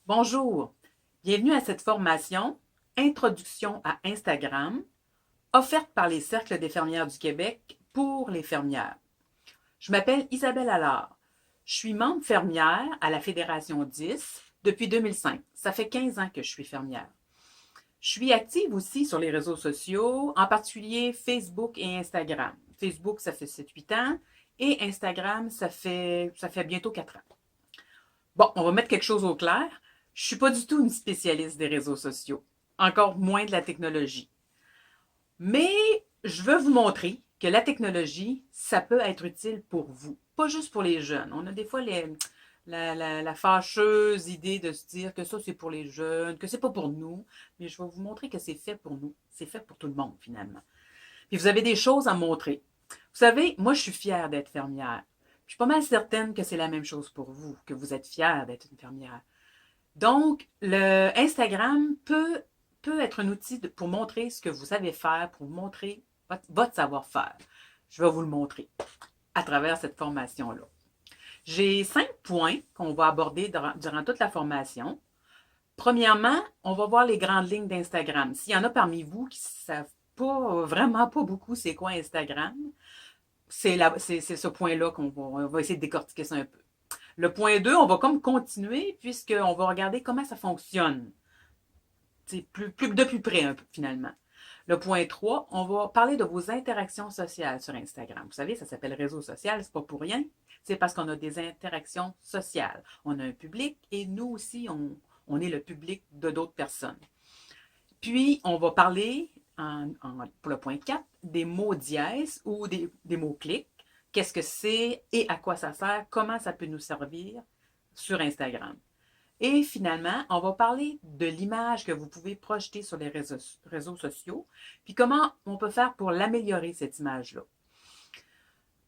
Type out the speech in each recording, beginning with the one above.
Bonjour, bienvenue à cette formation Introduction à Instagram, offerte par les Cercles des fermières du Québec pour les fermières. Je m'appelle Isabelle Allard. Je suis membre fermière à la Fédération 10 depuis 2005. Ça fait 15 ans que je suis fermière. Je suis active aussi sur les réseaux sociaux, en particulier Facebook et Instagram. Facebook, ça fait 7-8 ans et Instagram, ça fait bientôt 4 ans. Bon, on va mettre quelque chose au clair. Je ne suis pas du tout une spécialiste des réseaux sociaux, encore moins de la technologie. Mais je veux vous montrer que la technologie, ça peut être utile pour vous, pas juste pour les jeunes. On a des fois la fâcheuse idée de se dire que ça, c'est pour les jeunes, que c'est pas pour nous, mais je vais vous montrer que c'est fait pour nous. C'est fait pour tout le monde, finalement. Puis vous avez des choses à montrer. Vous savez, moi, je suis fière d'être fermière. Je suis pas mal certaine que c'est la même chose pour vous, que vous êtes fière d'être une fermière. Donc, le Instagram peut être un outil pour montrer ce que vous savez faire, pour montrer votre savoir-faire. Je vais vous le montrer à travers cette formation-là. J'ai 5 points qu'on va aborder durant toute la formation. Premièrement, on va voir les grandes lignes d'Instagram. S'il y en a parmi vous qui ne savent pas, vraiment pas beaucoup c'est quoi Instagram, c'est ce point-là on va essayer de décortiquer ça un peu. Le point 2, on va comme continuer puisqu'on va regarder comment ça fonctionne. De plus près un peu, finalement. Le point 3, on va parler de vos interactions sociales sur Instagram. Vous savez, ça s'appelle réseau social, c'est pas pour rien. C'est parce qu'on a des interactions sociales. On a un public et nous aussi, on est le public de d'autres personnes. Puis, on va parler, pour le point 4, des mots dièses ou des mots-clics. Qu'est-ce que c'est et à quoi ça sert, comment ça peut nous servir sur Instagram. Et finalement, on va parler de l'image que vous pouvez projeter sur les réseaux sociaux, puis comment on peut faire pour l'améliorer, cette image-là.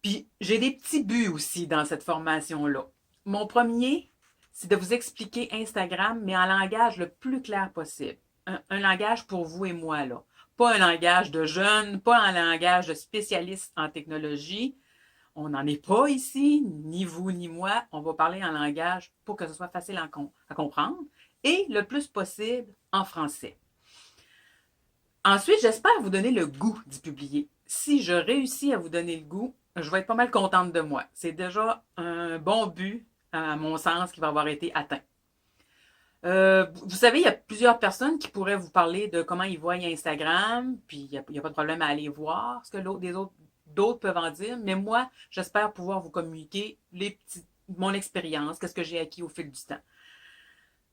Puis j'ai des petits buts aussi dans cette formation-là. Mon premier, c'est de vous expliquer Instagram, mais en langage le plus clair possible. Un langage pour vous et moi, là. Pas un langage de jeunes, pas un langage de spécialistes en technologie. On n'en est pas ici, ni vous ni moi. On va parler en langage pour que ce soit facile à comprendre et le plus possible en français. Ensuite, j'espère vous donner le goût d'y publier. Si je réussis à vous donner le goût, je vais être pas mal contente de moi. C'est déjà un bon but, à mon sens, qui va avoir été atteint. Vous savez, il y a plusieurs personnes qui pourraient vous parler de comment ils voient Instagram, puis il y a pas de problème à aller voir ce que d'autres peuvent en dire, mais moi, j'espère pouvoir vous communiquer mon expérience, qu'est-ce que j'ai acquis au fil du temps.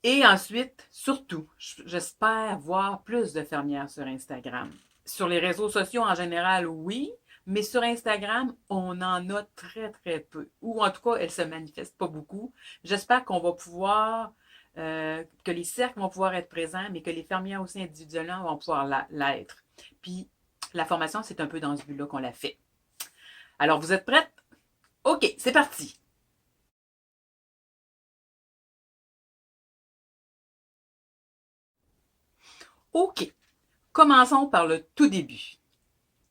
Et ensuite, surtout, j'espère voir plus de fermières sur Instagram. Sur les réseaux sociaux en général, oui, mais sur Instagram, on en a très, très peu. Ou en tout cas, elles ne se manifestent pas beaucoup. J'espère qu'on va pouvoir, que les cercles vont pouvoir être présents, mais que les fermières aussi individuellement vont pouvoir l'être. Puis, la formation, c'est un peu dans ce but-là qu'on l'a fait. Alors, vous êtes prêtes? OK, c'est parti. OK, commençons par le tout début.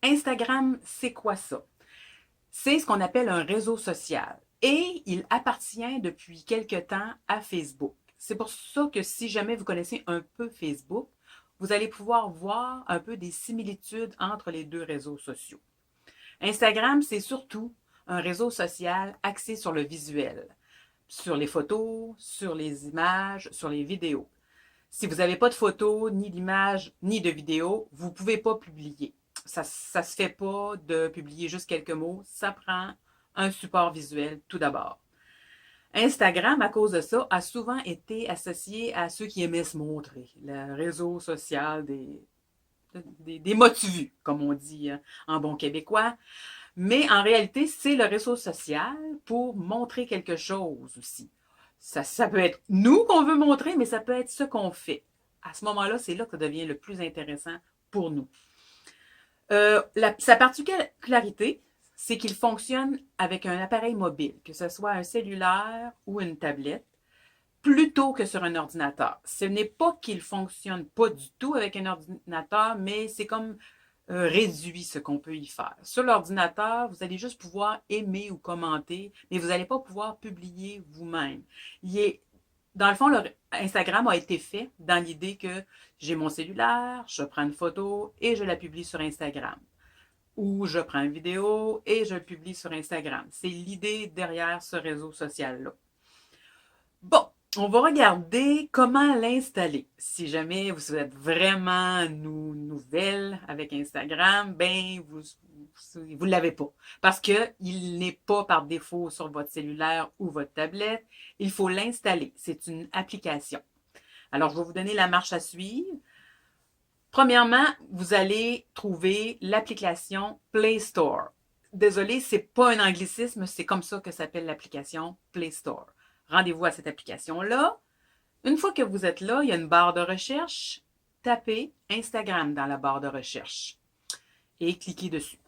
Instagram, c'est quoi ça? C'est ce qu'on appelle un réseau social et il appartient depuis quelque temps à Facebook. C'est pour ça que si jamais vous connaissez un peu Facebook, vous allez pouvoir voir un peu des similitudes entre les deux réseaux sociaux. Instagram, c'est surtout un réseau social axé sur le visuel, sur les photos, sur les images, sur les vidéos. Si vous n'avez pas de photos, ni d'images, ni de vidéos, vous ne pouvez pas publier. Ça ne se fait pas de publier juste quelques mots. Ça prend un support visuel tout d'abord. Instagram, à cause de ça, a souvent été associé à ceux qui aimaient se montrer. Le réseau social des motus-vus, comme on dit en bon québécois. Mais en réalité, c'est le réseau social pour montrer quelque chose aussi. Ça peut être nous qu'on veut montrer, mais ça peut être ce qu'on fait. À ce moment-là, c'est là que ça devient le plus intéressant pour nous. Sa particularité, c'est qu'il fonctionne avec un appareil mobile, que ce soit un cellulaire ou une tablette, plutôt que sur un ordinateur. Ce n'est pas qu'il ne fonctionne pas du tout avec un ordinateur, mais c'est comme réduit ce qu'on peut y faire. Sur l'ordinateur, vous allez juste pouvoir aimer ou commenter, mais vous n'allez pas pouvoir publier vous-même. Dans le fond, Instagram a été fait dans l'idée que j'ai mon cellulaire, je prends une photo et je la publie sur Instagram. Ou je prends une vidéo et je le publie sur Instagram. C'est l'idée derrière ce réseau social-là. Bon, on va regarder comment l'installer. Si jamais vous êtes vraiment nouvelle avec Instagram, ben vous l'avez pas. Parce qu'il n'est pas par défaut sur votre cellulaire ou votre tablette. Il faut l'installer. C'est une application. Alors, je vais vous donner la marche à suivre. Premièrement, vous allez trouver l'application Play Store. Désolé, c'est pas un anglicisme, c'est comme ça que s'appelle l'application Play Store. Rendez-vous à cette application-là. Une fois que vous êtes là, il y a une barre de recherche. Tapez Instagram dans la barre de recherche et cliquez dessus.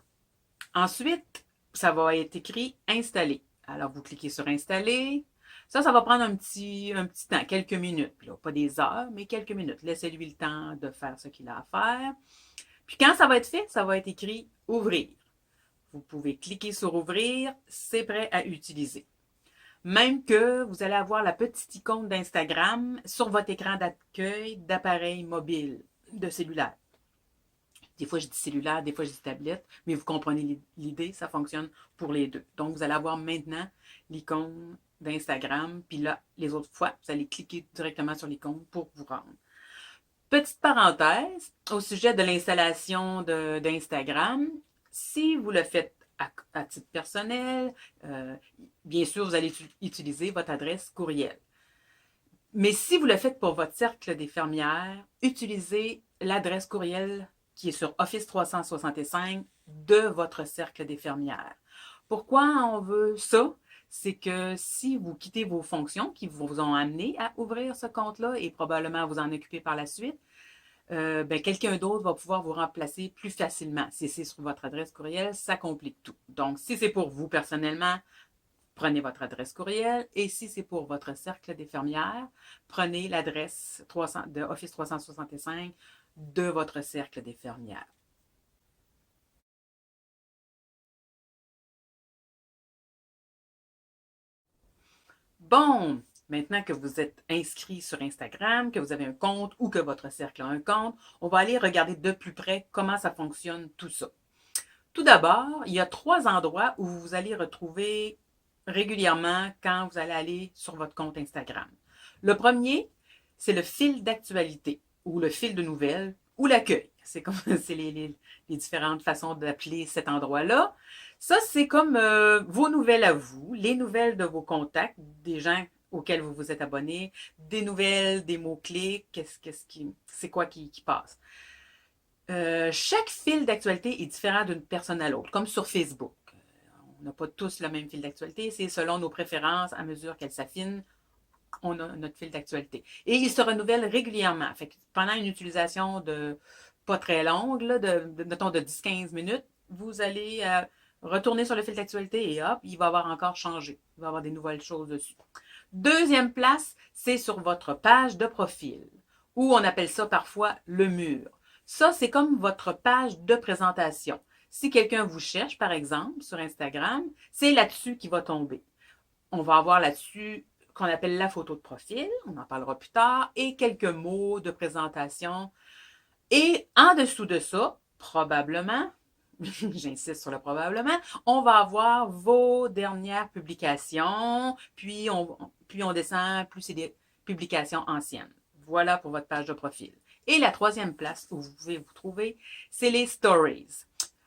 Ensuite, ça va être écrit Installer. Alors, vous cliquez sur Installer. Ça va prendre un petit temps, quelques minutes. Là, pas des heures, mais quelques minutes. Laissez-lui le temps de faire ce qu'il a à faire. Puis quand ça va être fait, ça va être écrit Ouvrir. Vous pouvez cliquer sur Ouvrir, c'est prêt à utiliser. Même que vous allez avoir la petite icône d'Instagram sur votre écran d'accueil d'appareil mobile, de cellulaire. Des fois, je dis cellulaire, des fois, je dis tablette, mais vous comprenez l'idée, ça fonctionne pour les deux. Donc, vous allez avoir maintenant l'icône d'Instagram, puis là, les autres fois, vous allez cliquer directement sur l'icône pour vous rendre. Petite parenthèse, au sujet de l'installation d'Instagram, si vous le faites à titre personnel, bien sûr, vous allez utiliser votre adresse courriel. Mais si vous le faites pour votre cercle des fermières, utilisez l'adresse courriel qui est sur Office 365 de votre cercle des fermières. Pourquoi on veut ça? C'est que si vous quittez vos fonctions qui vous ont amené à ouvrir ce compte-là et probablement vous en occuper par la suite, quelqu'un d'autre va pouvoir vous remplacer plus facilement. Si c'est sur votre adresse courriel, ça complique tout. Donc, si c'est pour vous personnellement, prenez votre adresse courriel. Et si c'est pour votre cercle des fermières, prenez l'adresse de Office 365 de votre cercle des fermières. Bon, maintenant que vous êtes inscrit sur Instagram, que vous avez un compte ou que votre cercle a un compte, on va aller regarder de plus près comment ça fonctionne tout ça. Tout d'abord, il y a 3 endroits où vous allez retrouver régulièrement quand vous allez aller sur votre compte Instagram. Le premier, c'est le fil d'actualité ou le fil de nouvelles ou l'accueil. C'est comme c'est les différentes façons d'appeler cet endroit-là. Ça, c'est comme vos nouvelles à vous, les nouvelles de vos contacts, des gens auxquels vous vous êtes abonné, des nouvelles, des mots-clés, c'est quoi qui passe. Chaque fil d'actualité est différent d'une personne à l'autre, comme sur Facebook. On n'a pas tous le même fil d'actualité, c'est selon nos préférences, à mesure qu'elles s'affinent, on a notre fil d'actualité. Et il se renouvelle régulièrement. Fait que pendant une utilisation de pas très longue, là, mettons de 10-15 minutes, vous allez retourner sur le fil d'actualité et hop, il va avoir encore changé. Il va avoir des nouvelles choses dessus. Deuxième place, c'est sur votre page de profil, ou on appelle ça parfois le mur. Ça, c'est comme votre page de présentation. Si quelqu'un vous cherche, par exemple, sur Instagram, c'est là-dessus qu'il va tomber. On va avoir là-dessus qu'on appelle la photo de profil, on en parlera plus tard, et quelques mots de présentation. Et en dessous de ça, probablement, j'insiste sur le probablement, on va avoir vos dernières publications, puis on descend, plus c'est des publications anciennes. Voilà pour votre page de profil. Et la troisième place où vous pouvez vous trouver, c'est les stories.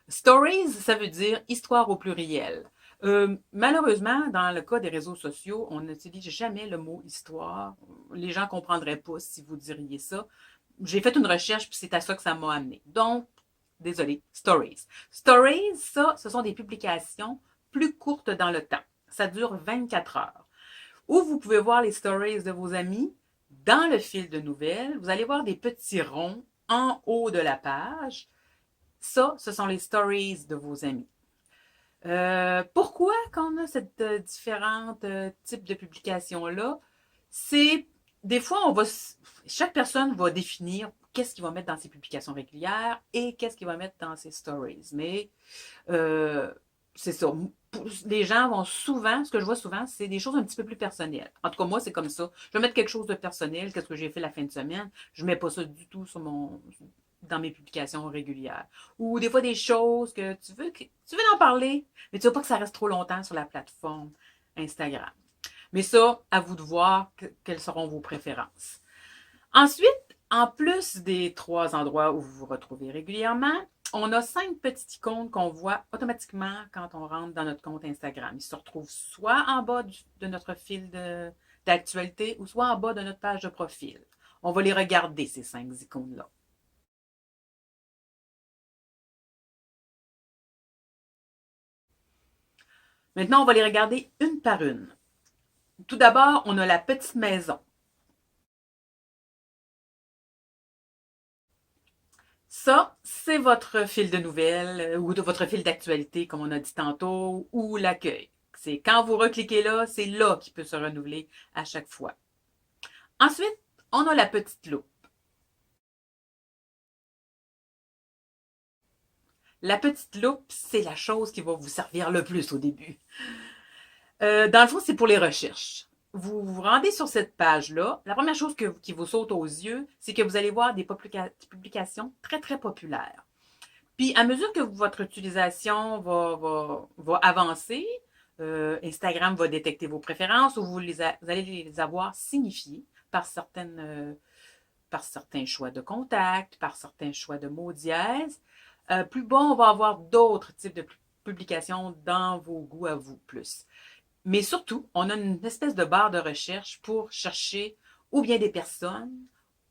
Stories, ça veut dire histoire au pluriel. Malheureusement, dans le cas des réseaux sociaux, on n'utilise jamais le mot histoire. Les gens ne comprendraient pas si vous diriez ça. J'ai fait une recherche, puis c'est à ça que ça m'a amené. Donc, désolé, stories. Stories, ça, ce sont des publications plus courtes dans le temps. Ça dure 24 heures. Où vous pouvez voir les stories de vos amis. Dans le fil de nouvelles, vous allez voir des petits ronds en haut de la page. Ça, ce sont les stories de vos amis. Pourquoi qu'on a cette différentes types de publications-là? C'est des fois, chaque personne va définir qu'est-ce qu'il va mettre dans ses publications régulières et qu'est-ce qu'il va mettre dans ses stories. Mais c'est ça. Les gens vont souvent, ce que je vois souvent, c'est des choses un petit peu plus personnelles. En tout cas, moi, c'est comme ça. Je vais mettre quelque chose de personnel, qu'est-ce que j'ai fait la fin de semaine. Je ne mets pas ça du tout dans mes publications régulières. Ou des fois des choses que tu veux en parler, mais tu veux pas que ça reste trop longtemps sur la plateforme Instagram. Mais ça, à vous de voir quelles seront vos préférences. Ensuite, en plus des 3 endroits où vous vous retrouvez régulièrement, on a 5 petites icônes qu'on voit automatiquement quand on rentre dans notre compte Instagram. Ils se retrouvent soit en bas de notre fil d'actualité ou soit en bas de notre page de profil. On va les regarder, ces 5 icônes-là. Maintenant, on va les regarder une par une. Tout d'abord, on a la petite maison. Ça, c'est votre fil de nouvelles ou de votre fil d'actualité, comme on a dit tantôt, ou l'accueil. C'est quand vous recliquez là, c'est là qu'il peut se renouveler à chaque fois. Ensuite, on a la petite loupe. La petite loupe, c'est la chose qui va vous servir le plus au début. Dans le fond, c'est pour les recherches. Vous vous rendez sur cette page-là. La première chose qui vous saute aux yeux, c'est que vous allez voir des publications très, très populaires. Puis, à mesure que votre utilisation va avancer, Instagram va détecter vos préférences ou vous allez les avoir signifiées par certains choix de contacts, par certains choix de mots dièse. Plus bas, on va avoir d'autres types de publications dans vos goûts à vous plus. Mais surtout, on a une espèce de barre de recherche pour chercher ou bien des personnes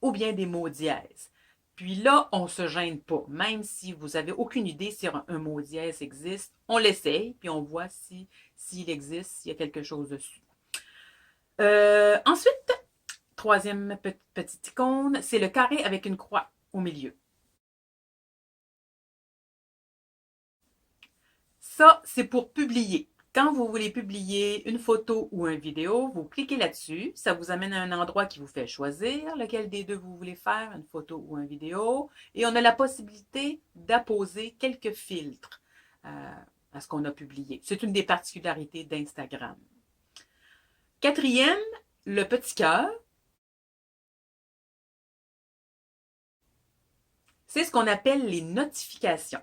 ou bien des mots dièse. Puis là, on ne se gêne pas. Même si vous n'avez aucune idée si un mot dièse existe, on l'essaye, puis on voit s'il existe, s'il y a quelque chose dessus. Ensuite, troisième petite icône, c'est le carré avec une croix au milieu. Ça, c'est pour publier. Quand vous voulez publier une photo ou une vidéo, vous cliquez là-dessus. Ça vous amène à un endroit qui vous fait choisir lequel des deux vous voulez faire, une photo ou une vidéo. Et on a la possibilité d'apposer quelques filtres à ce qu'on a publié. C'est une des particularités d'Instagram. Quatrième, le petit cœur. C'est ce qu'on appelle les notifications.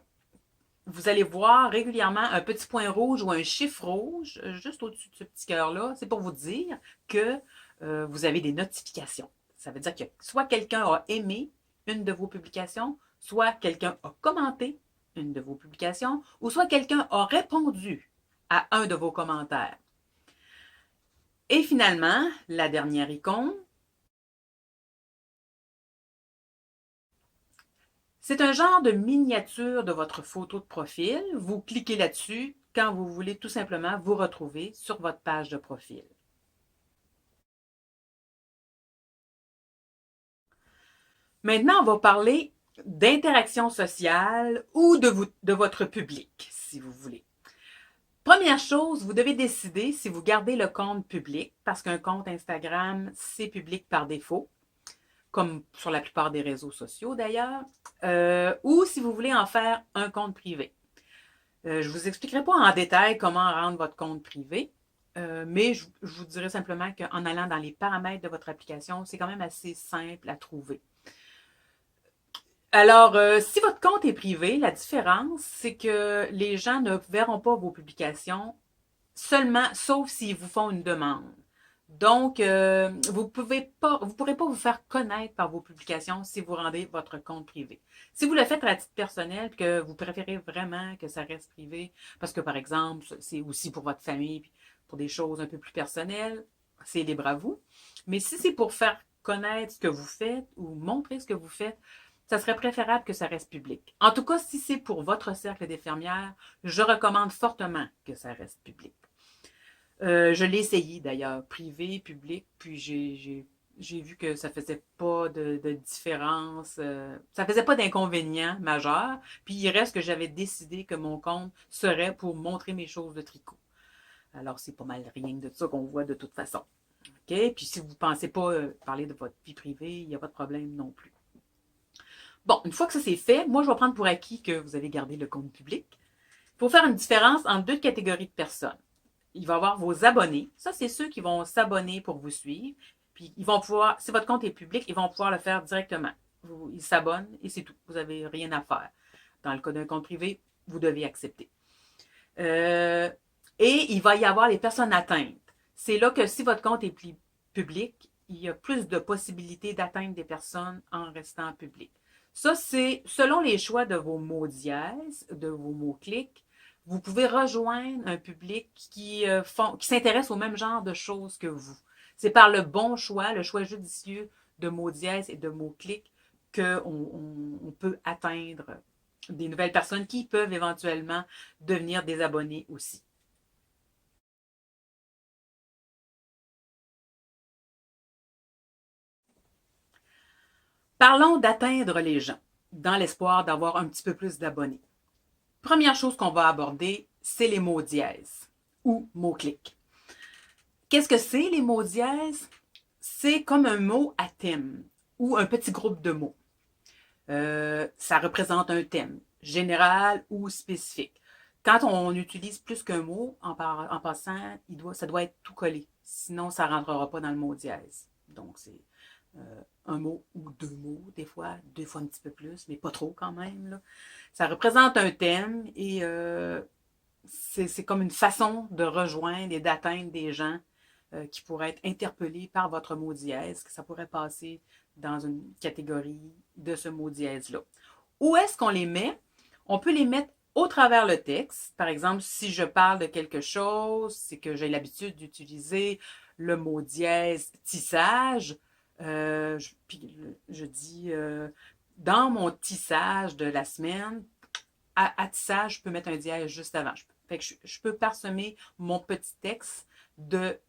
Vous allez voir régulièrement un petit point rouge ou un chiffre rouge juste au-dessus de ce petit cœur-là. C'est pour vous dire que vous avez des notifications. Ça veut dire que soit quelqu'un a aimé une de vos publications, soit quelqu'un a commenté une de vos publications, ou soit quelqu'un a répondu à un de vos commentaires. Et finalement, la dernière icône, c'est un genre de miniature de votre photo de profil. Vous cliquez là-dessus quand vous voulez tout simplement vous retrouver sur votre page de profil. Maintenant, on va parler d'interaction sociale ou de votre public, si vous voulez. Première chose, vous devez décider si vous gardez le compte public, parce qu'un compte Instagram, c'est public par défaut, comme sur la plupart des réseaux sociaux d'ailleurs, ou si vous voulez en faire un compte privé. Je ne vous expliquerai pas en détail comment rendre votre compte privé, mais je vous dirai simplement qu'en allant dans les paramètres de votre application, c'est quand même assez simple à trouver. Alors, si votre compte est privé, la différence, c'est que les gens ne verront pas vos publications seulement, sauf s'ils vous font une demande. Donc, vous pourrez pas vous faire connaître par vos publications si vous rendez votre compte privé. Si vous le faites à titre personnel, que vous préférez vraiment que ça reste privé, parce que par exemple, c'est aussi pour votre famille, pour des choses un peu plus personnelles, c'est libre à vous. Mais si c'est pour faire connaître ce que vous faites ou montrer ce que vous faites, ça serait préférable que ça reste public. En tout cas, si c'est pour votre cercle d'infirmières, je recommande fortement que ça reste public. Je l'ai essayé d'ailleurs, privé, public, puis j'ai vu que ça faisait pas de différence, ça faisait pas d'inconvénient majeur, puis il reste que j'avais décidé que mon compte serait pour montrer mes choses de tricot. Alors c'est pas mal rien de ça qu'on voit de toute façon. OK? Puis si vous ne pensez pas parler de votre vie privée, il n'y a pas de problème non plus. Bon, une fois que ça c'est fait, moi je vais prendre pour acquis que vous avez gardé le compte public. faut faire une différence entre deux catégories de personnes. Il va y avoir vos abonnés. Ça, c'est ceux qui vont s'abonner pour vous suivre. Puis, ils vont pouvoir, si votre compte est public, ils vont pouvoir le faire directement. Ils s'abonnent et c'est tout. Vous n'avez rien à faire. Dans le cas d'un compte privé, vous devez accepter. Et il va y avoir les personnes atteintes. C'est là que si votre compte est public, il y a plus de possibilités d'atteindre des personnes en restant public. Ça, c'est selon les choix de vos mots dièses, de vos mots-clics, vous pouvez rejoindre un public qui s'intéresse au même genre de choses que vous. C'est par le bon choix, le choix judicieux de mots dièses et de mots-clics qu'on peut atteindre des nouvelles personnes qui peuvent éventuellement devenir des abonnés aussi. Parlons d'atteindre les gens, dans l'espoir d'avoir un petit peu plus d'abonnés. Première chose qu'on va aborder, c'est les mots dièses ou mots-clics. Qu'est-ce que c'est les mots dièses? C'est comme un mot à thème ou un petit groupe de mots. Ça représente un thème, général ou spécifique. Quand on utilise plus qu'un mot, en passant, ça doit être tout collé. Sinon, ça ne rentrera pas dans le mot dièse. Donc, c'est un mot ou deux mots, des fois un petit peu plus, mais pas trop quand même. Là. Ça représente un thème et c'est comme une façon de rejoindre et d'atteindre des gens qui pourraient être interpellés par votre mot dièse, que ça pourrait passer dans une catégorie de ce mot dièse-là. Où est-ce qu'on les met? On peut les mettre au travers le texte. Par exemple, si je parle de quelque chose, c'est que j'ai l'habitude d'utiliser le mot dièse tissage. Je dis dans mon tissage de la semaine, à tissage, je peux mettre un dièse juste avant. Je peux parsemer mon petit texte de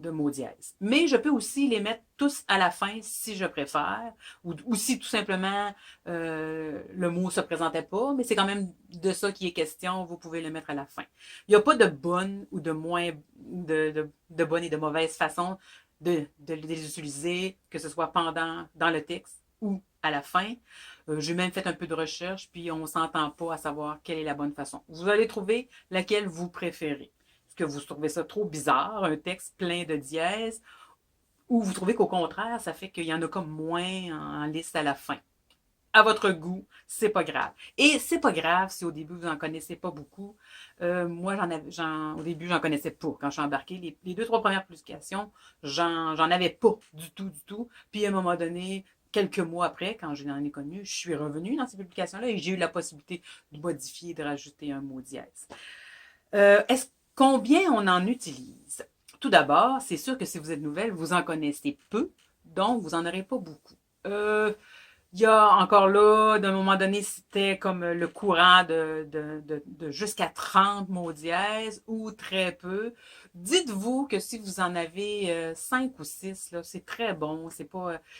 mots dièse. Mais je peux aussi les mettre tous à la fin si je préfère, ou si tout simplement le mot ne se présentait pas, mais c'est quand même de ça qui est question, vous pouvez le mettre à la fin. Il n'y a pas de bonne ou de moins de bonne et de mauvaise façon de les utiliser, que ce soit dans le texte ou à la fin. J'ai même fait un peu de recherche, puis on ne s'entend pas à savoir quelle est la bonne façon. Vous allez trouver laquelle vous préférez. Est-ce que vous trouvez ça trop bizarre, un texte plein de dièses, ou vous trouvez qu'au contraire, ça fait qu'il y en a comme moins en liste à la fin? À votre goût, c'est pas grave. Et c'est pas grave si au début vous n'en connaissez pas beaucoup. Moi, au début, j'en connaissais pas. Quand je suis embarquée, les deux, trois premières publications, j'en avais pas du tout, du tout. Puis à un moment donné, quelques mois après, quand j'en ai connu, je suis revenue dans ces publications-là et j'ai eu la possibilité de modifier, de rajouter un mot dièse. Combien on en utilise? Tout d'abord, c'est sûr que si vous êtes nouvelle, vous en connaissez peu, donc vous n'en aurez pas beaucoup. Il y a encore là, d'un moment donné, c'était comme le courant de jusqu'à 30 mots dièses ou très peu. Dites-vous que si vous en avez 5 ou 6, là, c'est très bon.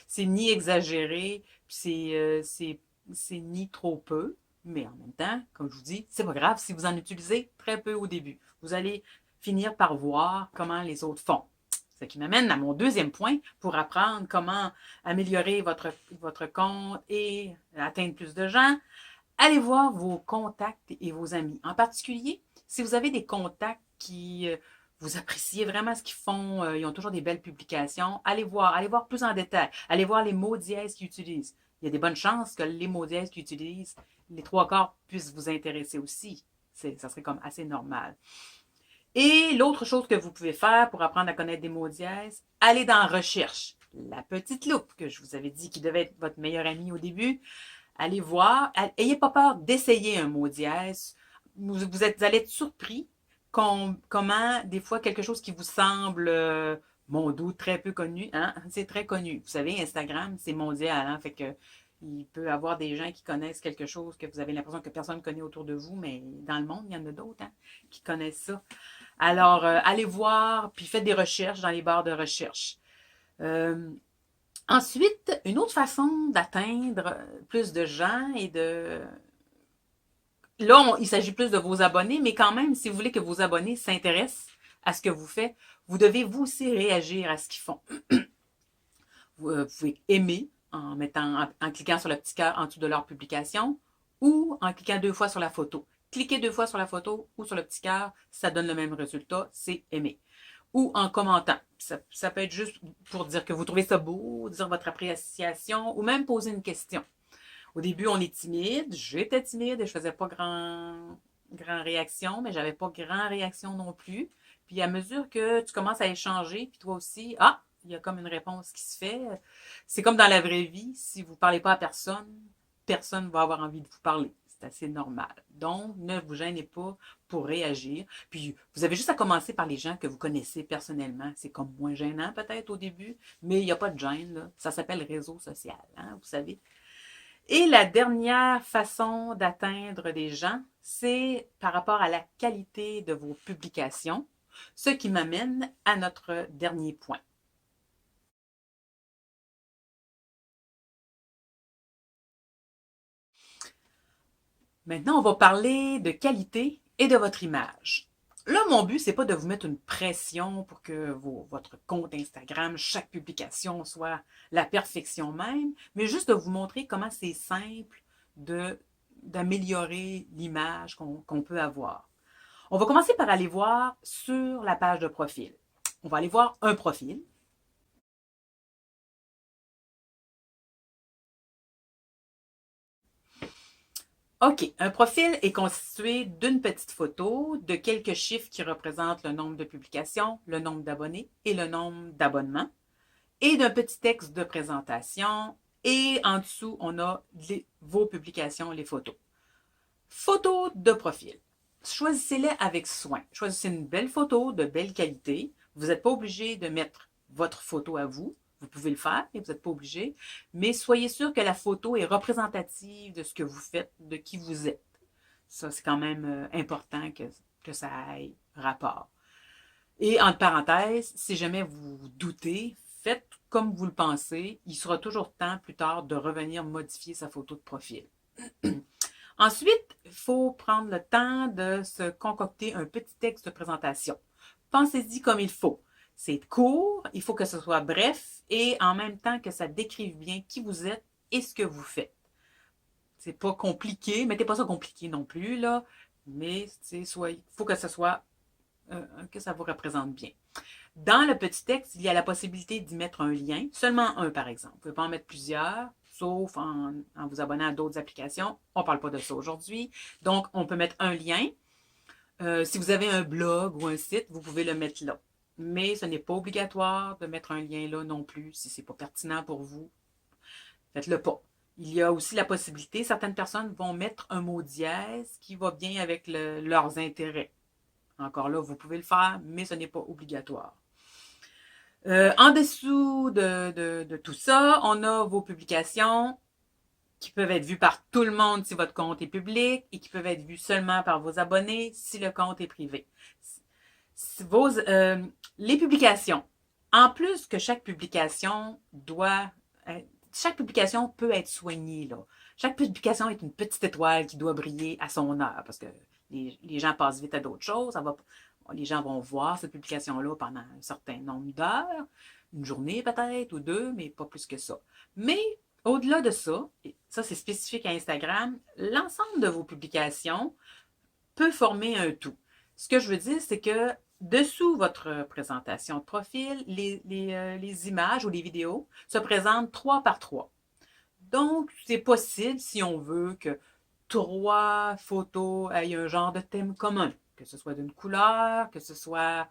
C'est ni exagéré, c'est ni trop peu. Mais en même temps, comme je vous dis, c'est pas grave si vous en utilisez très peu au début. Vous allez finir par voir comment les autres font. Ce qui m'amène à mon deuxième point pour apprendre comment améliorer votre compte et atteindre plus de gens. Allez voir vos contacts et vos amis. En particulier, si vous avez des contacts qui vous appréciez vraiment ce qu'ils font, ils ont toujours des belles publications, allez voir plus en détail. Allez voir les mots dièses qu'ils utilisent. Il y a des bonnes chances que les mots dièses qu'ils utilisent, les trois quarts puissent vous intéresser aussi. Ça serait comme assez normal. Et l'autre chose que vous pouvez faire pour apprendre à connaître des mots dièses, allez dans Recherche. La petite loupe que je vous avais dit qui devait être votre meilleur ami au début. Allez voir. Ayez pas peur d'essayer un mot dièse. Vous allez être surpris comment, des fois, quelque chose qui vous semble, mon doute, très peu connu, hein, c'est très connu. Vous savez, Instagram, c'est mondial, hein, fait que il peut y avoir des gens qui connaissent quelque chose que vous avez l'impression que personne ne connaît autour de vous, mais dans le monde, il y en a d'autres hein, qui connaissent ça. Alors, allez voir, puis faites des recherches dans les barres de recherche. Ensuite, une autre façon d'atteindre plus de gens et de... Là, il s'agit plus de vos abonnés, mais quand même, si vous voulez que vos abonnés s'intéressent à ce que vous faites, vous devez vous aussi réagir à ce qu'ils font. Vous pouvez aimer en cliquant sur le petit cœur en dessous de leur publication ou en cliquant 2 fois sur la photo. cliquez 2 fois sur la photo ou sur le petit cœur, ça donne le même résultat, c'est aimer. Ou en commentant. Ça peut être juste pour dire que vous trouvez ça beau, dire votre appréciation ou même poser une question. Au début, on est timide. J'étais timide et je faisais pas grand réaction, mais j'avais pas grand réaction non plus. Puis à mesure que tu commences à échanger, puis toi aussi, ah, il y a comme une réponse qui se fait. C'est comme dans la vraie vie, si vous parlez pas à personne, personne va avoir envie de vous parler. C'est assez normal. Donc, ne vous gênez pas pour réagir. Puis, vous avez juste à commencer par les gens que vous connaissez personnellement. C'est comme moins gênant peut-être au début, mais il n'y a pas de gêne, là. Ça s'appelle réseau social, hein, vous savez. Et la dernière façon d'atteindre des gens, c'est par rapport à la qualité de vos publications, ce qui m'amène à notre dernier point. Maintenant, on va parler de qualité et de votre image. Là, mon but, c'est pas de vous mettre une pression pour que votre compte Instagram, chaque publication soit la perfection même, mais juste de vous montrer comment c'est simple d'améliorer l'image qu'on peut avoir. On va commencer par aller voir sur la page de profil. On va aller voir un profil. OK, un profil est constitué d'une petite photo, de quelques chiffres qui représentent le nombre de publications, le nombre d'abonnés et le nombre d'abonnements, et d'un petit texte de présentation. Et en dessous, on a vos publications, les photos. Photos de profil. Choisissez-les avec soin. Choisissez une belle photo de belle qualité. Vous n'êtes pas obligé de mettre votre photo à vous. Vous pouvez le faire, mais vous n'êtes pas obligé. Mais soyez sûr que la photo est représentative de ce que vous faites, de qui vous êtes. Ça, c'est quand même important que ça ait rapport. Et entre parenthèses, si jamais vous doutez, faites comme vous le pensez. Il sera toujours temps plus tard de revenir modifier sa photo de profil. Ensuite, il faut prendre le temps de se concocter un petit texte de présentation. Pensez-y comme il faut. C'est court, il faut que ce soit bref et en même temps que ça décrive bien qui vous êtes et ce que vous faites. C'est pas compliqué, mettez pas ça compliqué non plus, là, mais il faut que ce soit que ça vous représente bien. Dans le petit texte, il y a la possibilité d'y mettre un lien, seulement un par exemple. Vous ne pouvez pas en mettre plusieurs, sauf en vous abonnant à d'autres applications. On ne parle pas de ça aujourd'hui. Donc, on peut mettre un lien. Si vous avez un blog ou un site, vous pouvez le mettre là. Mais ce n'est pas obligatoire de mettre un lien là non plus. Si ce n'est pas pertinent pour vous, faites-le pas. Il y a aussi la possibilité, certaines personnes vont mettre un mot dièse qui va bien avec leurs intérêts. Encore là, vous pouvez le faire, mais ce n'est pas obligatoire. En dessous de tout ça, on a vos publications qui peuvent être vues par tout le monde si votre compte est public et qui peuvent être vues seulement par vos abonnés si le compte est privé. Les publications. En plus que chaque publication peut être soignée, là. Chaque publication est une petite étoile qui doit briller à son heure parce que les gens passent vite à d'autres choses. Les gens vont voir cette publication-là pendant un certain nombre d'heures, une journée peut-être ou deux, mais pas plus que ça. Mais au-delà de ça, et ça c'est spécifique à Instagram, l'ensemble de vos publications peut former un tout. Ce que je veux dire, c'est que dessous votre présentation de profil, les images ou les vidéos se présentent 3 par 3. Donc, c'est possible, si on veut, que 3 photos aient un genre de thème commun, que ce soit d'une couleur, que ce soit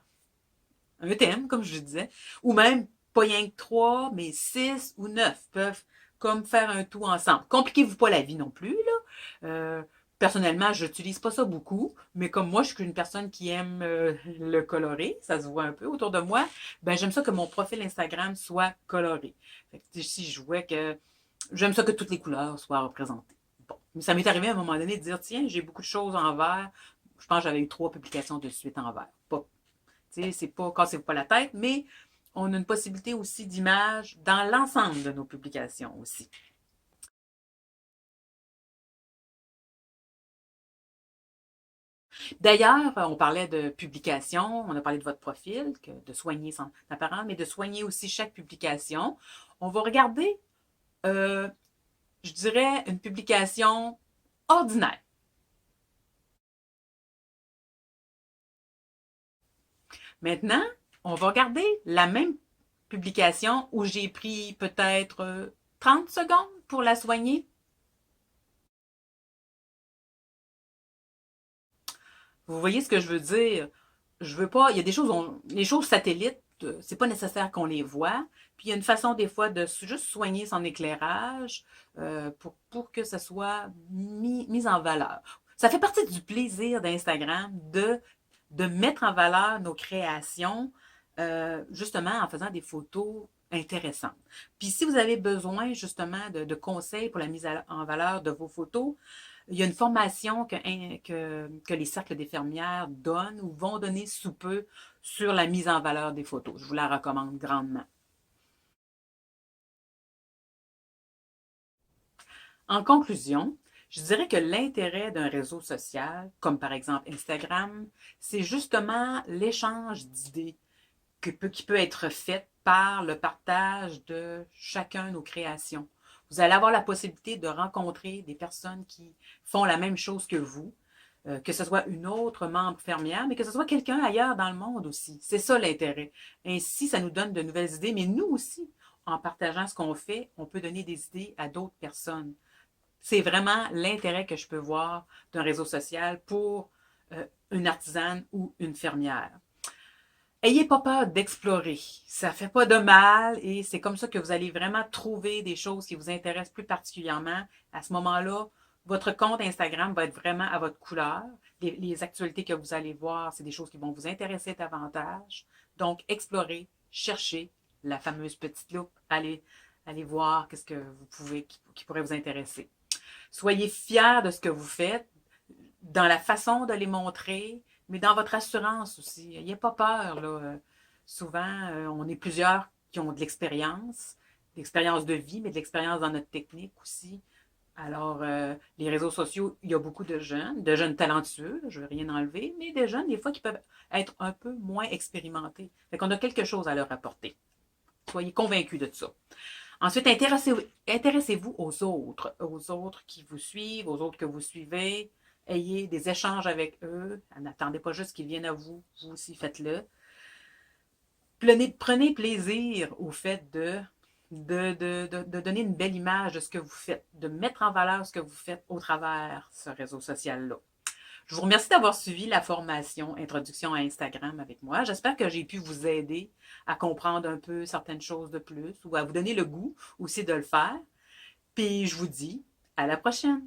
un thème, comme je disais, ou même pas rien que 3, mais 6 ou 9 peuvent comme faire un tout ensemble. Compliquez-vous pas la vie non plus, là. Personnellement, je n'utilise pas ça beaucoup, mais comme moi, je suis une personne qui aime le coloré, ça se voit un peu autour de moi, ben j'aime ça que mon profil Instagram soit coloré. Fait que, si je vois que j'aime ça que toutes les couleurs soient représentées. Bon. Mais ça m'est arrivé à un moment donné de dire, tiens, j'ai beaucoup de choses en vert. Je pense que j'avais eu 3 publications de suite en vert. Pas, c'est pas, cassez-vous pas la tête, mais on a une possibilité aussi d'image dans l'ensemble de nos publications aussi. D'ailleurs, on parlait de publication, on a parlé de votre profil, de soigner son apparence, mais de soigner aussi chaque publication. On va regarder, je dirais, une publication ordinaire. Maintenant, on va regarder la même publication où j'ai pris peut-être 30 secondes pour la soigner. Vous voyez ce que je veux dire? Je veux pas. Il y a des choses, les choses satellites, c'est pas nécessaire qu'on les voit. Puis il y a une façon des fois de juste soigner son éclairage pour que ça soit mis en valeur. Ça fait partie du plaisir d'Instagram de mettre en valeur nos créations, justement en faisant des photos intéressantes. Puis si vous avez besoin justement de conseils pour la mise en valeur de vos photos, il y a une formation que les cercles des fermières donnent ou vont donner sous peu sur la mise en valeur des photos. Je vous la recommande grandement. En conclusion, je dirais que l'intérêt d'un réseau social, comme par exemple Instagram, c'est justement l'échange d'idées qui peut être fait par le partage de chacun de nos créations. Vous allez avoir la possibilité de rencontrer des personnes qui font la même chose que vous, que ce soit une autre membre fermière, mais que ce soit quelqu'un ailleurs dans le monde aussi. C'est ça l'intérêt. Ainsi, ça nous donne de nouvelles idées, mais nous aussi, en partageant ce qu'on fait, on peut donner des idées à d'autres personnes. C'est vraiment l'intérêt que je peux voir d'un réseau social pour une artisane ou une fermière. Ayez pas peur d'explorer. Ça fait pas de mal et c'est comme ça que vous allez vraiment trouver des choses qui vous intéressent plus particulièrement. À ce moment-là, votre compte Instagram va être vraiment à votre couleur. Les actualités que vous allez voir, c'est des choses qui vont vous intéresser davantage. Donc, explorez, cherchez la fameuse petite loupe. Allez voir qu'est-ce que vous pouvez, qui pourrait vous intéresser. Soyez fiers de ce que vous faites, dans la façon de les montrer, mais dans votre assurance aussi. N'ayez pas peur. Là. Souvent, on est plusieurs qui ont de l'expérience de vie, mais de l'expérience dans notre technique aussi. Alors, les réseaux sociaux, il y a beaucoup de jeunes talentueux, je ne veux rien enlever, mais des jeunes, des fois, qui peuvent être un peu moins expérimentés. Fait qu'on a quelque chose à leur apporter. Soyez convaincus de ça. Ensuite, intéressez-vous aux autres qui vous suivent, aux autres que vous suivez. Ayez des échanges avec eux. N'attendez pas juste qu'ils viennent à vous. Vous aussi, faites-le. Prenez plaisir au fait de donner une belle image de ce que vous faites, de mettre en valeur ce que vous faites au travers ce réseau social-là. Je vous remercie d'avoir suivi la formation Introduction à Instagram avec moi. J'espère que j'ai pu vous aider à comprendre un peu certaines choses de plus ou à vous donner le goût aussi de le faire. Puis je vous dis à la prochaine.